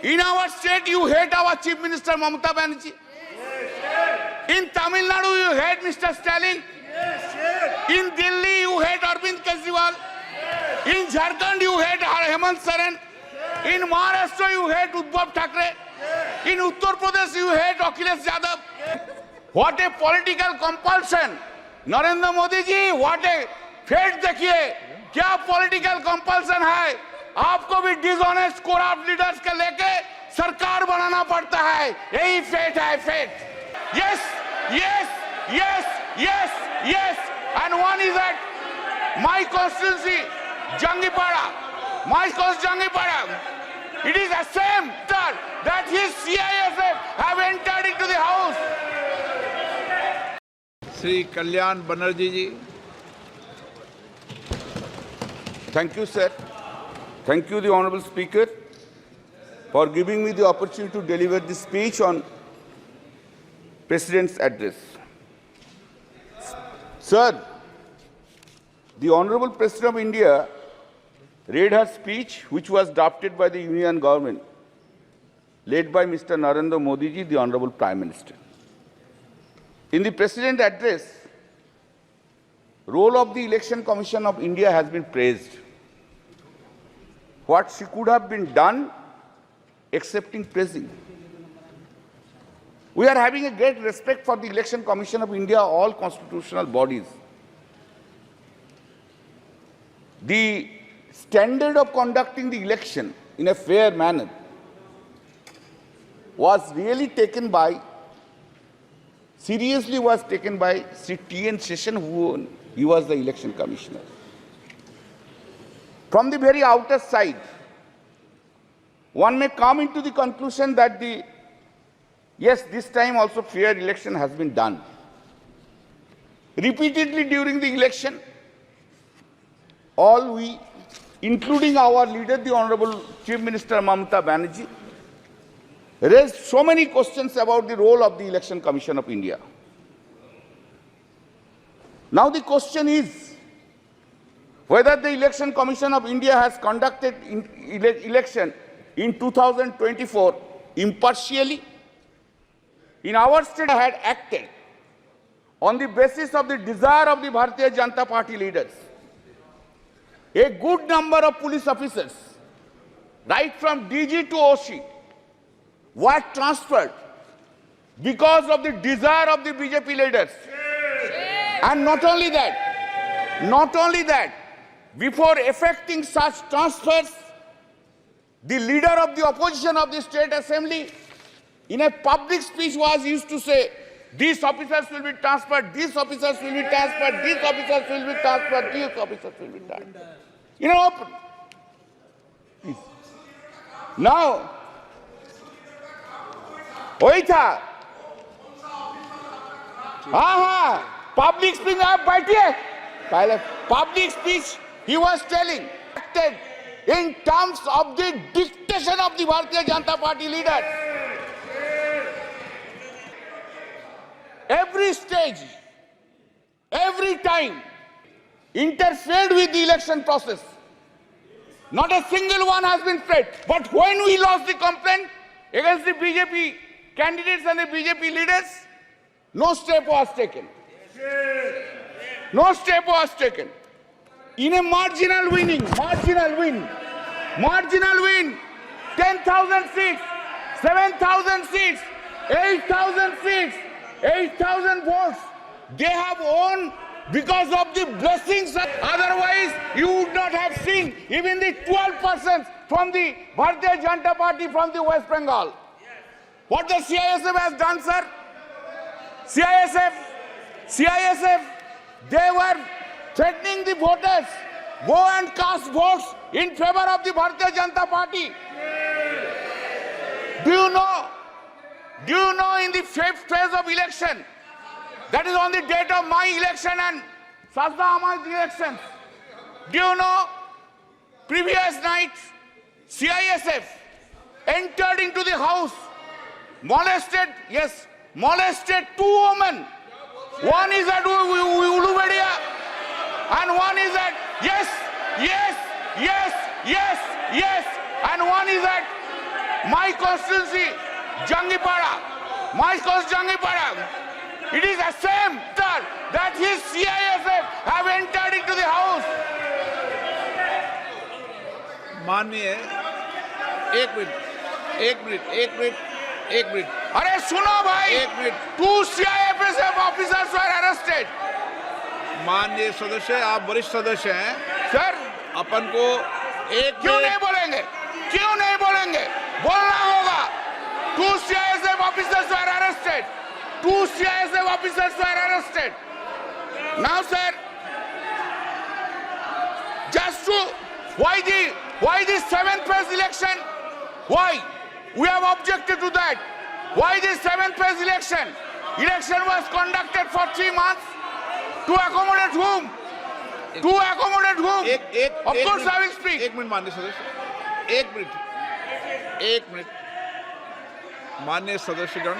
In our state, you hate our Chief Minister Mamata Banerjee. In Tamil Nadu, you hate Mr. Stalin. In Delhi, you hate Arvind Kejriwal. In Jharkhand, you hate Hemant Soren. In Maharashtra, you hate Uddhav Thackeray. In Uttar Pradesh, you hate Akhilesh Yadav. What a political compulsion! Narendra Modi ji, what a fate देखिए, क्या political compulsion है? आपको भी dishonest, corrupt leaders के लेके सरकार बनाना पड़ता है. यही fate है, fate. Yes, yes, yes, yes, yes. And one is at my constituency, Jangipara. My constituency, Jangipara. It is the same that his CISF have entered into the house. Shri Kalyan Banerjee ji. Thank you, sir. Thank you, the Honorable Speaker, for giving me the opportunity to deliver this speech on President's address. Sir, the Honorable President of India read her speech, which was drafted by the Union Government, led by Mr. Narendra Modi ji, the Honorable Prime Minister. In the President's address, role of the Election Commission of India has been praised. What she could have been done, excepting praising. We are having a great respect for the Election Commission of India, all constitutional bodies. The standard of conducting the election in a fair manner was really taken by, seriously was taken by Sri T.N. Seshan, he was the election commissioner. From the very outer side, one may come into the conclusion that yes, this time also fair election has been done. Repeatedly during the election, all we, including our leader, the Honorable Chief Minister Mamata Banerjee, raised so many questions about the role of the Election Commission of India. Now the question is whether the Election Commission of India has conducted election in 2024 impartially. In our state, had acted on the basis of the desire of the Bharatiya Janata Party leaders. A good number of police officers, right from DG to OC, were transferred because of the desire of the BJP leaders. And not only that, before effecting such transfers, the leader of the opposition of the State Assembly, in a public speech, was used to say, these officers will be transferred, these officers will be transferred, these officers will be transferred, these officers will be transferred. In an open. Please. Now, वही था, हाँ, public speech, आप बैठिए, पहले public speech, he was telling, acted in terms of the dictation of the Bharatiya Janata Party leaders. Every stage, every time, interfered with the election process. Not a single one has been fed. But when we lost the complaint against the BJP candidates and the BJP leaders, no step was taken. No step was taken. In a marginal win, 10,000 seats, 7,000 seats, 8,000 seats, 8,000 votes, they have won because of the blessings. Otherwise, you would not have seen even the 12% from the Bharatiya Janata Party from the West Bengal. What the CISF has done, sir? CISF, they were threatening the voters, go and cast votes in favor of the Bharatiya Janata Party. Do you know in the fifth phase of election, that is on the date of my election and Sajda Ahmad's elections, do you know, previous night, CISF entered into the house, molested two women. One is at Ulubedia and one is at, yes, and one is at my constituency, Jangipara, my constituency, Jangipara, it is the same that his CISF have entered into the house. माननीय एक minute अरे सुनो भाई, एक minute. 2 CISF officers were arrested. माननीय सदस्य, आप वरिष्ठ सदस्य हैं, सर अपन को एक क्यों मिनट- नहीं बोलेंगे? क्यों नहीं बोलेंगे? बोलना होगा. 2 CISF officers were arrested. 2 CISF officers were arrested. Now, sir, just to why the 7th phase election? Why? We have objected to that. Why the 7th phase election? Election was conducted for 3 months. To accommodate whom? To accommodate whom? Of course, I will speak. एक minute माननीय सदस्य, एक minute माननीय सदस्यगण,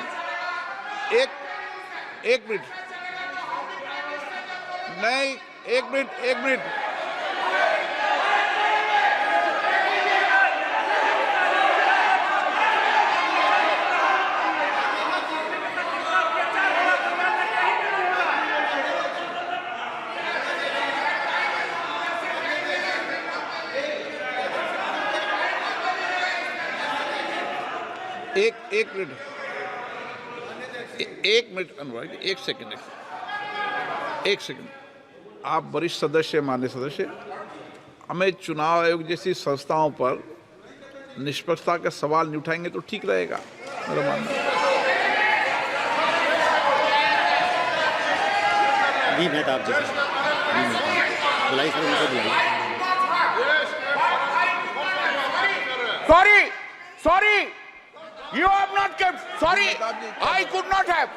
एक minute नहीं, एक minute एक minute अनुराग, एक सेकंड, आप वरिष्ठ सदस्य, माननीय सदस्य, हमें चुनाव आयोग जैसी संस्थाओं पर निष्पक्षता का सवाल नहीं उठाएंगे तो ठीक रहेगा, मेरा मानना है। बी मेहताब जी, बुलाई सर, उनको दीजिए। Sorry, you have not kept. Sorry, I could not have.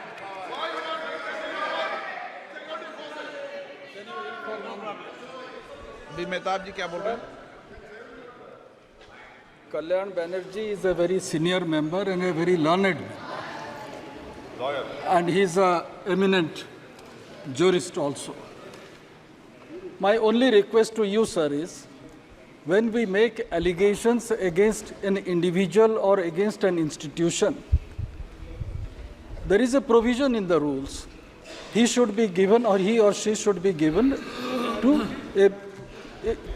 बी मेहताब जी क्या बोल रहे हैं? Kalyan Banerjee is a very senior member and a very learned man. And he is an eminent jurist also. My only request to you, sir, is when we make allegations against an individual or against an institution, there is a provision in the rules. He should be given, or he or she should be given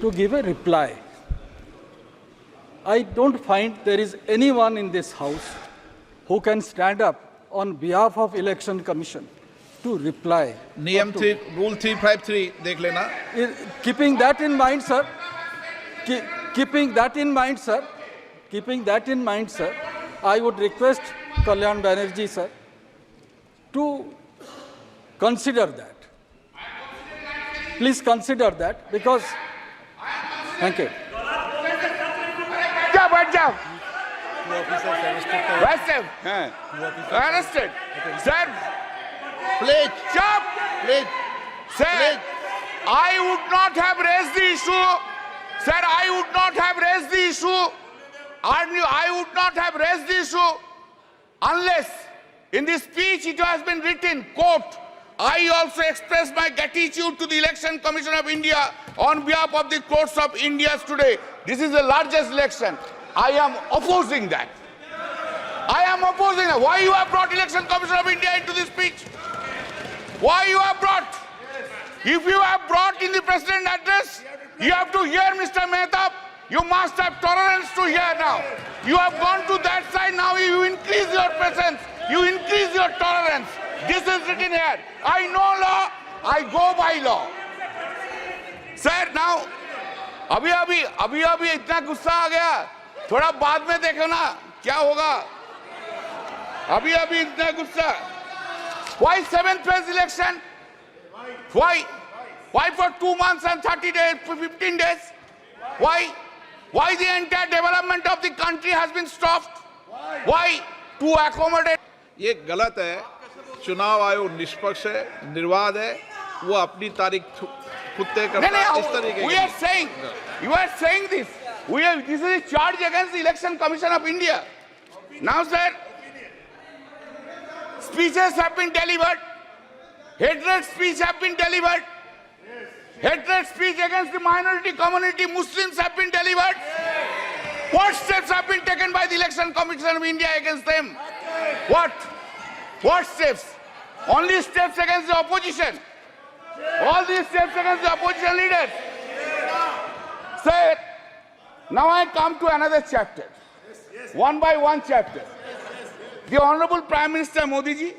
to give a reply. I don't find there is anyone in this house who can stand up on behalf of Election Commission to reply. नियम rule 353 देख लेना। Keeping that in mind, sir, keeping that in mind, sir, I would request Kalyan Banerjee, sir, to consider that. Please consider that, because, thank you. बैठ जाओ. Arrested. Sir, please Please. Sir, I would not have raised the issue. Sir, I would not have raised the issue. I would not have raised the issue unless in this speech it has been written, quote, I also express my gratitude to the Election Commission of India on behalf of the courts of India today. This is the largest election. I am opposing that. I am opposing that. Why you have brought Election Commission of India into this speech? Why you have brought? If you have brought in the President's address, you have to hear Mr. Mehtab. You must have tolerance to hear now. You have gone to that side, now you increase your presence. You increase your tolerance. This is written here. I know law, I go by law. Sir, now, अभी इतना गुस्सा आ गया, थोड़ा बाद में देखो ना क्या होगा. अभी इतना गुस्सा. Why 7th phase election? Why for 2 months and 30 days, 15 days? Why the entire development of the country has been stopped? Why? To accommodate. ये गलत है। चुनाव आयोग निष्पक्ष है, निर्वाध है, वो अपनी तारीख खुद तय करता है। इस तरीके We are saying, you are saying this. This is a charge against the Election Commission of India. Now, sir, speeches have been delivered. Hatred speech have been delivered. Hatred speech against the minority community, Muslims have been delivered. What steps have been taken by the Election Commission of India against them? What? What steps? Only steps against the opposition. All these steps against the opposition leaders. Sir, now I come to another chapter. One by one chapter. The Honorable Prime Minister Modi ji,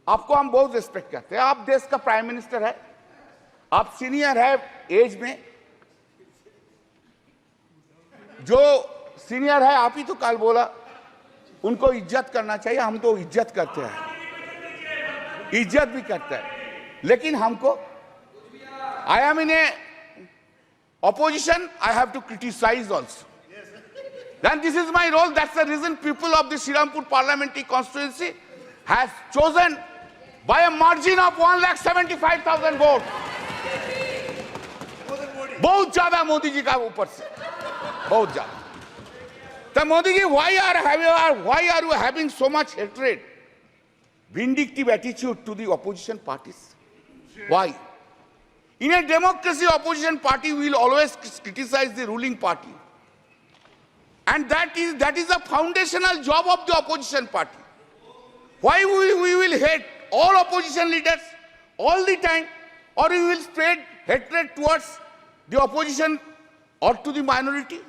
आपको हम बहुत respect करते हैं. आप देश का prime minister है, आप सीनियर है एज में. जो सीनियर है आप ही तो कल बोला उनको इज्जत करना चाहिए. हम तो इज्जत करते हैं, इज्जत भी करते हैं, लेकिन हमको I am in A opposition, I have to criticize also. Then this is my role. That's the reason people of the Srirampur parliamentary constituency has chosen by a margin of 1,75,000 votes. बहुत ज्यादा मोदी जी का ऊपर से, बहुत ज्यादा. तो Modi ji, why are you having so much hatred, vindictive attitude to the opposition parties? Why? In a democracy, opposition party will always criticize the ruling party. And that is the foundational job of the opposition party. Why we will hate all opposition leaders all the time, or we will spread hatred towards the opposition or to the minority?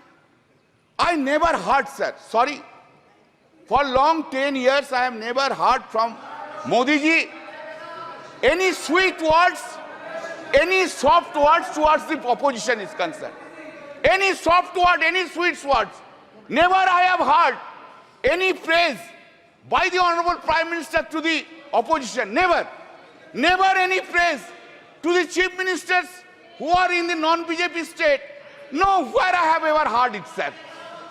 I never heard, sir, sorry, for long 10 years I have never heard from Modi ji any sweet words, any soft words towards the opposition is concerned. Any soft word, any sweet words. Never I have heard any praise by the Honorable Prime Minister to the opposition. Never. Never any praise to the chief ministers who are in the non-BJP state. Nowhere I have ever heard it, sir.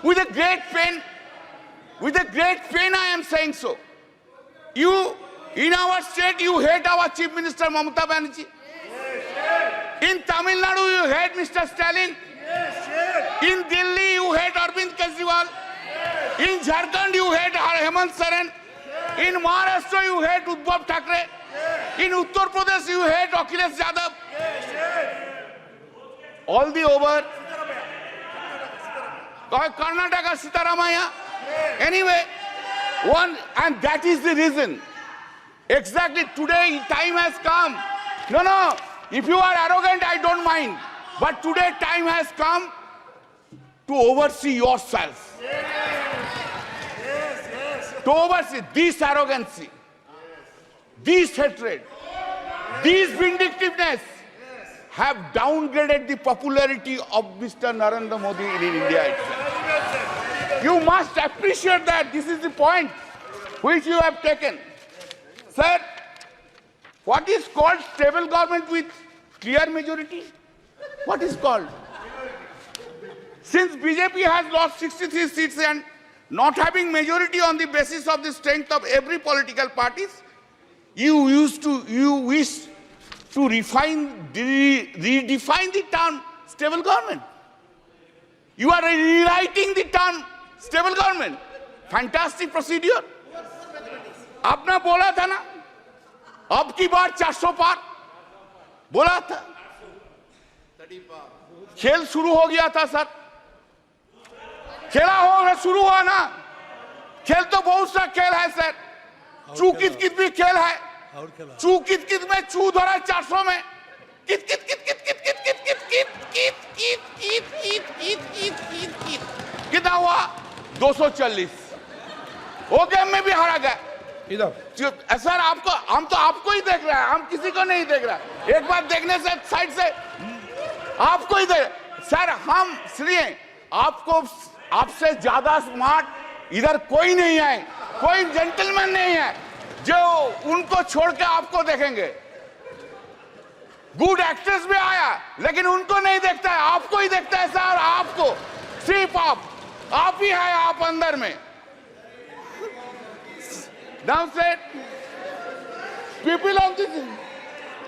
With a great pain I am saying so. You, in our state, you hate our chief minister Mamata Banerjee. In Tamil Nadu, you hate Mr. Stalin. In Delhi, you hate Arvind Kejriwal. In Jharkhand, you hate Hemant Soren. In Maharashtra, you hate Uddhav Thackeray. In Uttar Pradesh, you hate Akhilesh Yadav. All the over. Karnataka, Sitaramaya. Anyway, and that is the reason. Exactly today, time has come. No. If you are arrogant, I don't mind. But today, time has come to oversee yourself. To oversee this arrogancy, this hatred, this vindictiveness have downgraded the popularity of Mr. Narendra Modi in India itself. You must appreciate that. This is the point which you have taken. Sir, what is called stable government with clear majority? What is called? Since BJP has lost 63 seats and not having majority on the basis of the strength of every political parties, you wish to redefine the term stable government. You are rewriting the term stable government. Fantastic procedure. आपने बोला था ना, अब की बार 400 पार बोला था. खेल शुरू हो गया था सर. शुरू हुआ ना. खेल तो बहुत सा खेल है सर. चू कित कित भी खेल है. चू कित कित में चू धरा 400 में. कित कित कित कित कित कित कित कित कित कित कित कित कित कित कित कित कित कितना हुआ? 240. वो गेम में भी हारा गया. सर आपको, हम तो आपको ही देख रहे हैं, हम किसी को नहीं देख रहा. एक बार देखने से साइड से आपको ही देख. सर हम सुनिए, आपसे ज्यादा स्मार्ट इधर कोई नहीं है, कोई जेंटलमैन नहीं है जो उनको छोड़ के आपको देखेंगे. गुड एक्टर्स भी आया लेकिन उनको नहीं देखता है, आपको ही देखता है सर. आपको सिर्फ आप ही है, आप अंदर में. Now said, people of this,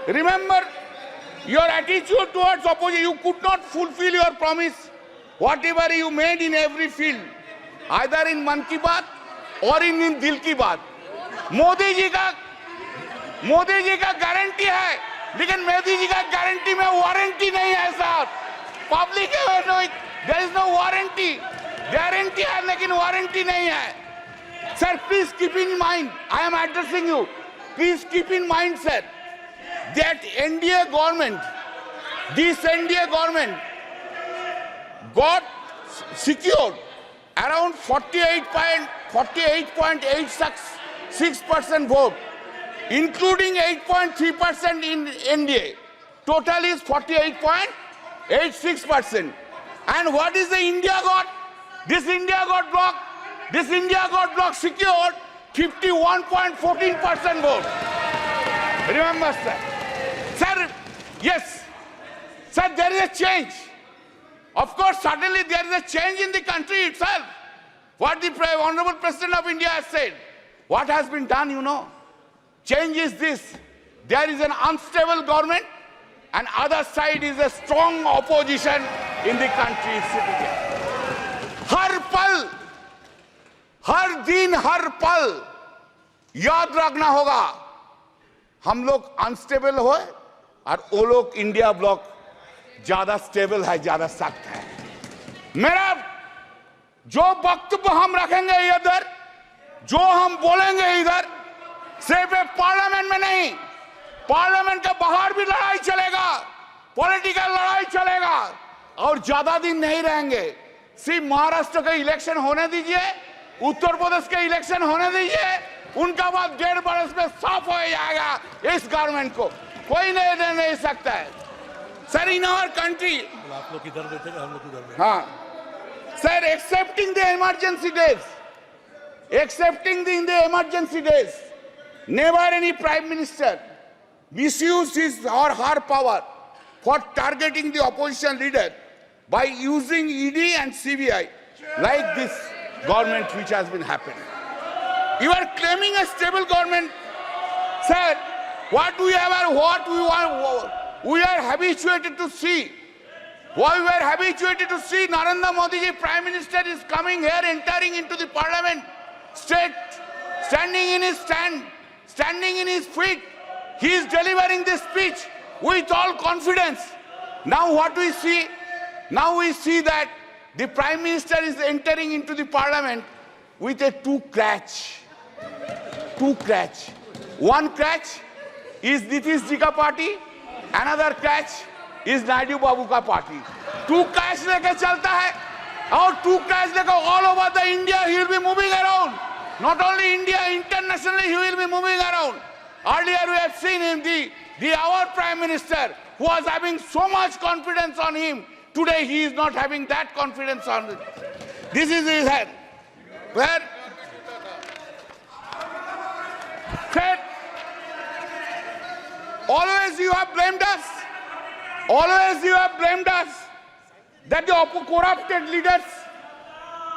remember your attitude towards opposition. You could not fulfill your promise, whatever you made in every field, either in Man Ki Baat or in Dil Ki Baat. Modi ji का guarantee है, लेकिन मोदी जी का guarantee में warranty नहीं है साहब. Public There is no warranty. Guarantee है लेकिन warranty नहीं है. Sir, please keep in mind, I am addressing you. Please keep in mind, sir, that NDA government, this NDA government got secured around 48.86% vote, including 8.3% in NDA. Total is 48.86%. And what is the India got? This India got bloc secured 51.14% vote. Remember, sir. Sir, yes. Sir, there is a change. Of course, suddenly there is a change in the country itself. What the Honorable President of India has said. What has been done, you know? Change is this. There is an unstable government and other side is a strong opposition in the country sitting here. हर पल, हर दिन, हर पल याद रखना होगा हम लोग unstable हो और वो लोग इंडिया ब्लॉक ज्यादा स्टेबल है, ज्यादा सख्त है. मेरा जो वक्तव्य हम रखेंगे इधर, जो हम बोलेंगे इधर, सिर्फ पार्लियामेंट में नहीं, पार्लियामेंट के बाहर भी लड़ाई चलेगा, पॉलिटिकल लड़ाई चलेगा और ज्यादा दिन नहीं रहेंगे. सिर्फ महाराष्ट्र के इलेक्शन होने दीजिए, उत्तर प्रदेश के इलेक्शन होने दीजिए, उनका बाद 1.5 बरस में साफ हो जाएगा. इस गवर्नमेंट को कोई नहीं सकता है. सर, इन आवर कंट्री, आप लोग किधर बैठे हम लोग उधर बैठे. हाँ sir, accepting the emergency days, never any prime minister misused his or her power for targeting the opposition leader by using ED and CBI like this government which has been happening. You are claiming a stable government. Sir, what we are habituated to see. What we are habituated to see, Narendra Modi ji, Prime Minister, is coming here, entering into the Parliament, standing in his feet. He is delivering this speech with all confidence. Now what we see? Now we see that the Prime Minister is entering into the Parliament with a two crutch. One crutch is Nitish ji ka party, another crutch is Naidu Babu ka party. Two crutch leke chalta hai, और two crutch leke all over the India he will be moving around. Not only India, internationally he will be moving around. Earlier we have seen him, our Prime Minister, who was having so much confidence on him. Today he is not having that confidence on him. This is his head. Where? Said, always you have blamed us. Always you have blamed us that the corrupted leaders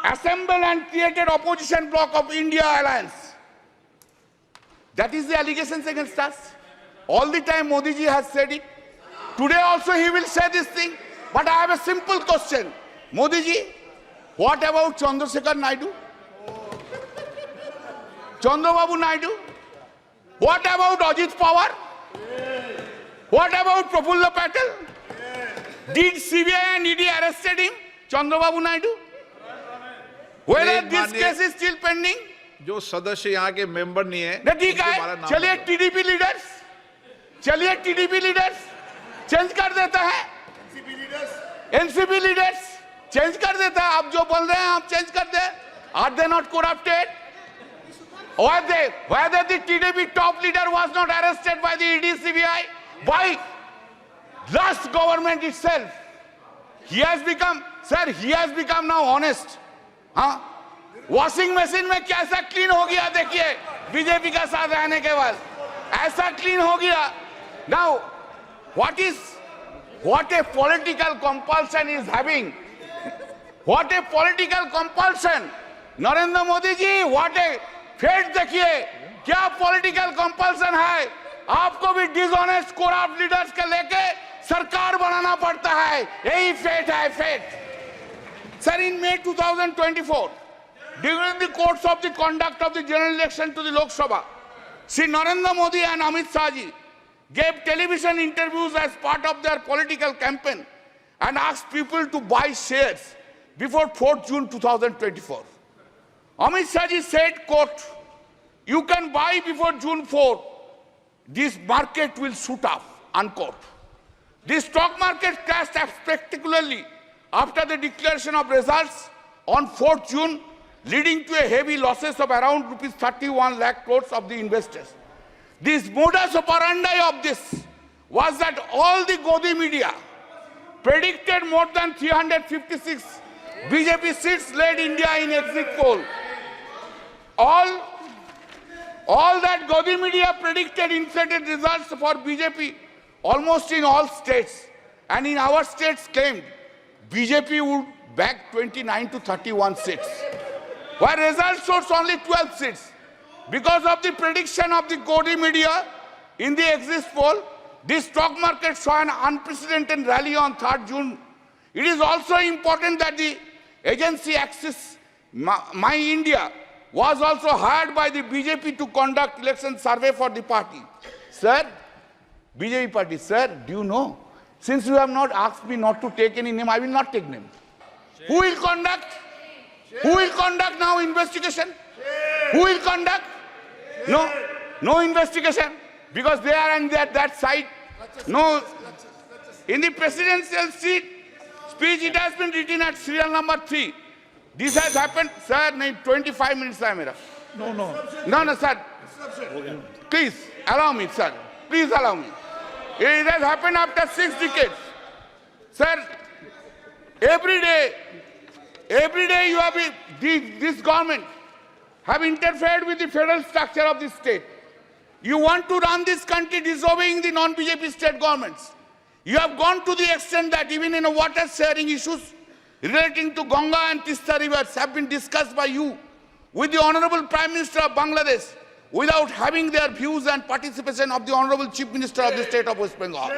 assembled and created opposition bloc of India Alliance. That is the allegations against us. All the time Modi ji has said it. Today also he will say this thing. But I have a simple question. Modi ji, what about Chandrasekhar Naidu? Chandrababu Naidu? What about Ajit Pawar? What about Prafulla Patel? Did CBI and ED arrested him? Chandrababu Naidu? Whether this case is still pending? जो सदस्य यहाँ के member नहीं है, ठीक है, चलिए TDP leaders change कर देता है, एनसीपी लीडर्स चेंज कर देता है. आप जो बोल रहे हैं आप चेंज कर दे. Are they not corrupted? Whether the TDP top leader was not arrested by the ED CBI, by last government itself. He has become now honest. हाँ, वॉशिंग मशीन में कैसा क्लीन हो गया देखिए बीजेपी का साथ रहने के बाद, ऐसा क्लीन हो गया. Now, what a political compulsion is having. What a political compulsion. Narendra Modi ji, what a fate देखिए, क्या पॉलिटिकल कंपल्सन है. आपको भी डिसऑनेस्ट करप्ट लीडर्स के लेके सरकार बनाना पड़ता है. यही फेट है, fate. Sir, in May 2024, during the course of the conduct of the general election to the Lok Sabha, Shri Narendra Modi and Amit Shah ji gave television interviews as part of their political campaign and asked people to buy shares before 4th June 2024. Amit Shah ji said, quote, you can buy before June 4, this market will shoot up, unquote. The stock market crashed spectacularly after the declaration of results on 4th June, leading to a heavy losses of around rupees 31 lakh crores of the investors. This modus operandi of this was that all the Godi media predicted more than 356 BJP seats led India in exit poll. All that Godi media predicted inflated results for BJP almost in all states, and in our states claimed BJP would bag 29 to 31 seats, where results shows only 12 seats. Because of the prediction of the Godi media in the exit poll, the stock market saw an unprecedented rally on 3rd June. It is also important that the agency Axis My India was also hired by the BJP to conduct election survey for the party. Sir, BJP party, sir, do you know? Since you have not asked me not to take any name, I will not take name. Who will conduct? Who will conduct now investigation? Who will conduct? No investigation, because they are on that side. No, in the presidential speech, it has been written at serial number 3. This has happened, sir. 25 minutes hai mera. No, sir. Please allow me, sir. Please allow me. It has happened after 6 decades, sir. Every day you have this government have interfered with the federal structure of the state. You want to run this country disobeying the non-BJP state governments. You have gone to the extent that even in water sharing issues relating to Ganga and Tista rivers have been discussed by you with the Honorable Prime Minister of Bangladesh without having their views and participation of the Honorable Chief Minister of the state of West Bengal.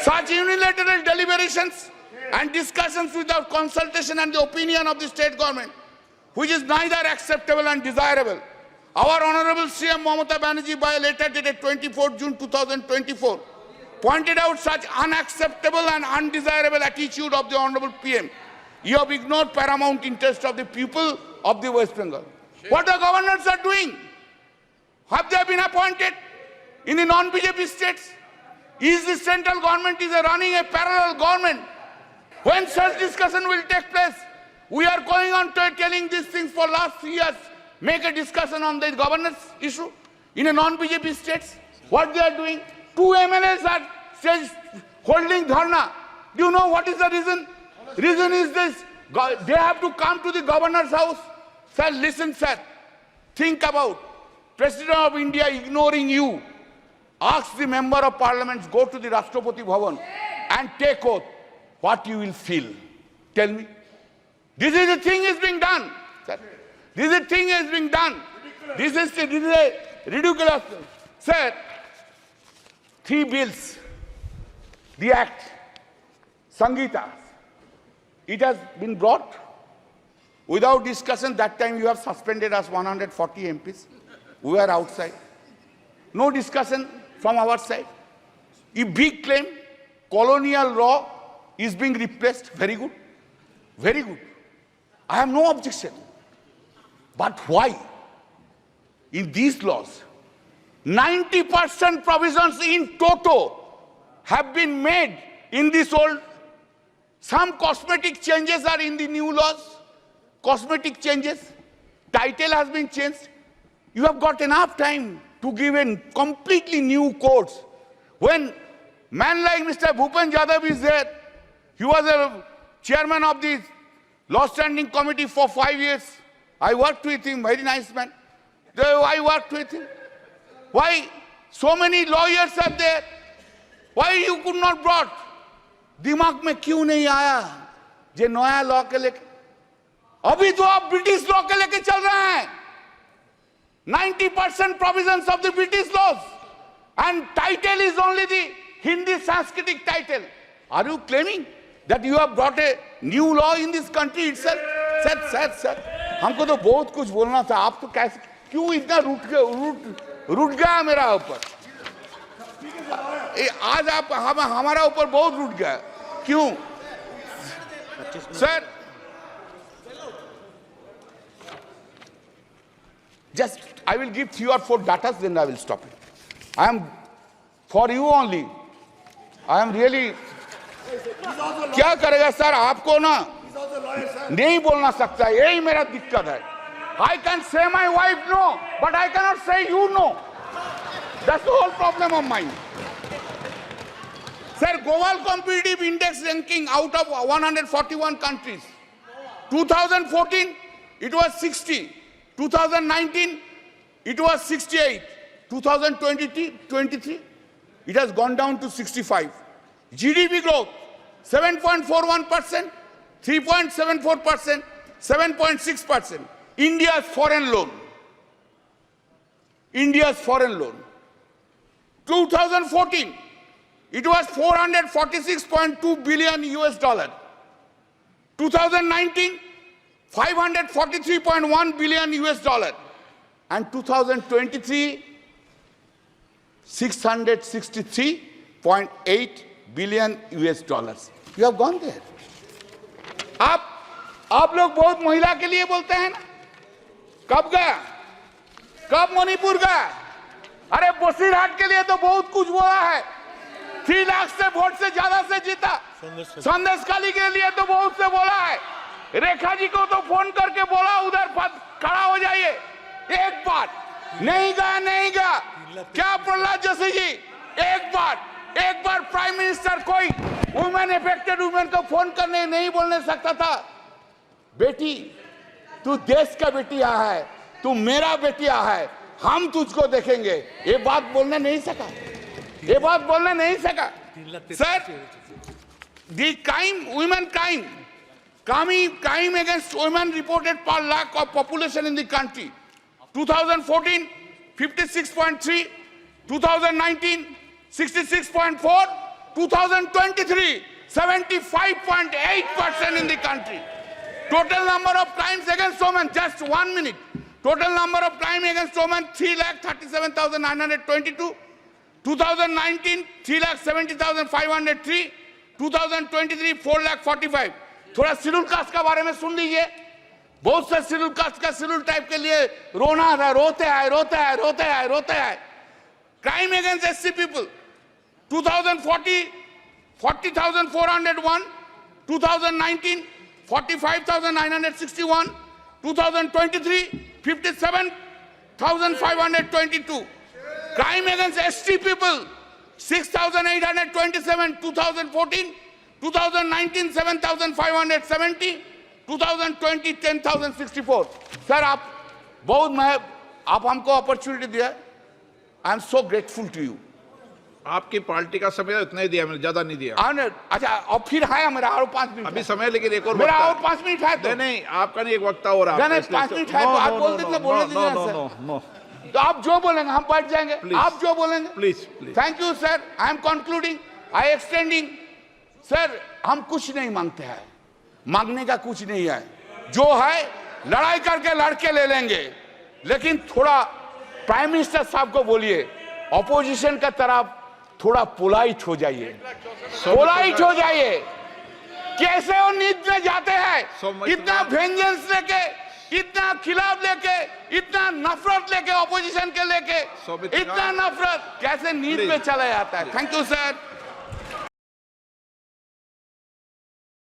Such unilateral deliberations and discussions without consultation and the opinion of the state government, which is neither acceptable and desirable. Our Honorable CM Mamata Banerjee, by a letter dated 24 June 2024, pointed out such unacceptable and undesirable attitude of the Honorable PM. You have ignored paramount interest of the people of the West Bengal. What the governors are doing? Have they been appointed in the non-BJP states? Is the central government running a parallel government? When such discussion will take place? We are going on telling these things for last 3 years. Make a discussion on the governance issue in a non-BJP states. What they are doing? 2 MLAs are holding dharna. Do you know what is the reason? Reason is this. They have to come to the governor's house. Sir, listen, sir. Think about President of India ignoring you. Ask the member of parliament, go to the Rashtrapati Bhavan and take oath. What you will feel. Tell me. This is the thing is being done. Sir. This is the thing is being done. This is a ridiculous. Sir, 3 bills. The Act, Sangeeta, it has been brought without discussion. That time you have suspended us 140 MPs. We were outside. No discussion from our side. A big claim, colonial law is being replaced. Very good. Very good. I have no objection. But why? In these laws, 90% provisions in toto have been made in this old. Some cosmetic changes are in the new laws. Cosmetic changes. Title has been changed. You have got enough time to give in completely new codes. When man like Mr. Bhupen Yadav is there, he was a chairman of the Law Standing Committee for 5 years. I worked with him, very nice man. I worked with him. Why so many lawyers are there? Why you could not brought? दिमाग में क्यों नहीं आया जे नया law के लेके? अभी तो आप ब्रिटिश लॉ के लेके चल रहे हैं. 90% provisions of the British laws, and title is only the Hindi Sanskritic title. Are you claiming that you have brought a new law in this country itself? Sir, हमको तो बहुत कुछ बोलना था. आप तो कैसे क्यों इतना रूठ गया मेरा ऊपर? आज आप हमारा ऊपर बहुत रूठ गया. क्यों? Sir, Just, I will give 3 or 4 datas, then I will stop it. I am for you only. I am really. क्या करेगा सर, आपको ना नहीं बोलना सकता, यही मेरा दिक्कत है. I can say my wife no, but I cannot say you no. That's the whole problem of mine. Sir, global competitive index ranking out of 141 countries. 2014, it was 60. 2019, it was 68. 2023, it has gone down to 65. GDP growth, 7.41%, 3.74%, 7.6%. India's foreign loan. 2014, it was 446.2 billion US dollar. 2019, 543.1 billion US dollar. And 2023, 663.8 billion US dollars. You have gone there. आप लोग बहुत महिला के लिए बोलते हैं ना? कब गया? कब मणिपुर गया? अरे बसीरहाट के लिए तो बहुत कुछ बोला है. 3 लाख से वोट से ज्यादा से जीता. संदेशखाली के लिए तो बहुत से बोला है. रेखा जी को तो फोन करके बोला उधर खड़ा हो जाइए. एक बार नहीं गया. क्या प्रहलाद जोशी जी, एक बार प्राइम मिनिस्टर कोई वुमेन अफेक्टेड वुमेन को फोन करने नहीं बोलने सकता था? बेटी, तू देश का बेटिया है, तू मेरा बेटिया है, हम तुझको देखेंगे. ये बात बोलने नहीं सका. Sir, the women crime against women reported per lakh of population in the country. 2014, 56.3, 2019, 66.4, 2023, 75.8% in the country. Total number of crimes against women, just 1 minute. Total number of crimes against women, 3,37,922. 2019, 3,70,503. 2023, 4,45,000. थोड़ा schedule caste का बारे में सुन लीजिए. बहुत से schedule caste का schedule type के लिए रोते हैं. Crime against SC people, 2040, 40,401. 2019, 45,961. 2023, 57,522. Crime against ST people, 6,827. 2014, 2019, 7,570. 2020, 10,064. Sir, आप हमको अपॉर्चुनिटी दिया. I am so grateful to you. आपकी पार्टी का समय इतना ही दिया, मैंने ज्यादा नहीं दिया. अच्छा, और फिर है मेरा और 5 मिनट. अभी समय, लेकिन एक और मेरा और 5 मिनट है. तो नहीं, आपका नहीं, एक वक्ता हो रहा है. नहीं, 5 मिनट है तो आप बोल दीजिए, बोलने दीजिए सर. तो आप जो बोलेंगे हम बैठ जाएंगे. आप जो बोलेंगे. Please. Thank you sir. I am concluding, I extending. Sir, हम कुछ नहीं मांगते हैं, मांगने का कुछ नहीं है. जो है लड़ाई करके लड़के ले लेंगे, लेकिन थोड़ा प्राइम मिनिस्टर साहब को बोलिए, ऑपोजिशन का तरफ थोड़ा पोलाइट हो जाइए. कैसे वो नींद में जाते हैं, इतना वेंजेंस लेके, इतना खिलाफ लेके, इतना नफरत लेके, ऑपोजिशन के लेके, इतना नफरत कैसे नींद में चला जाता है. Thank you sir.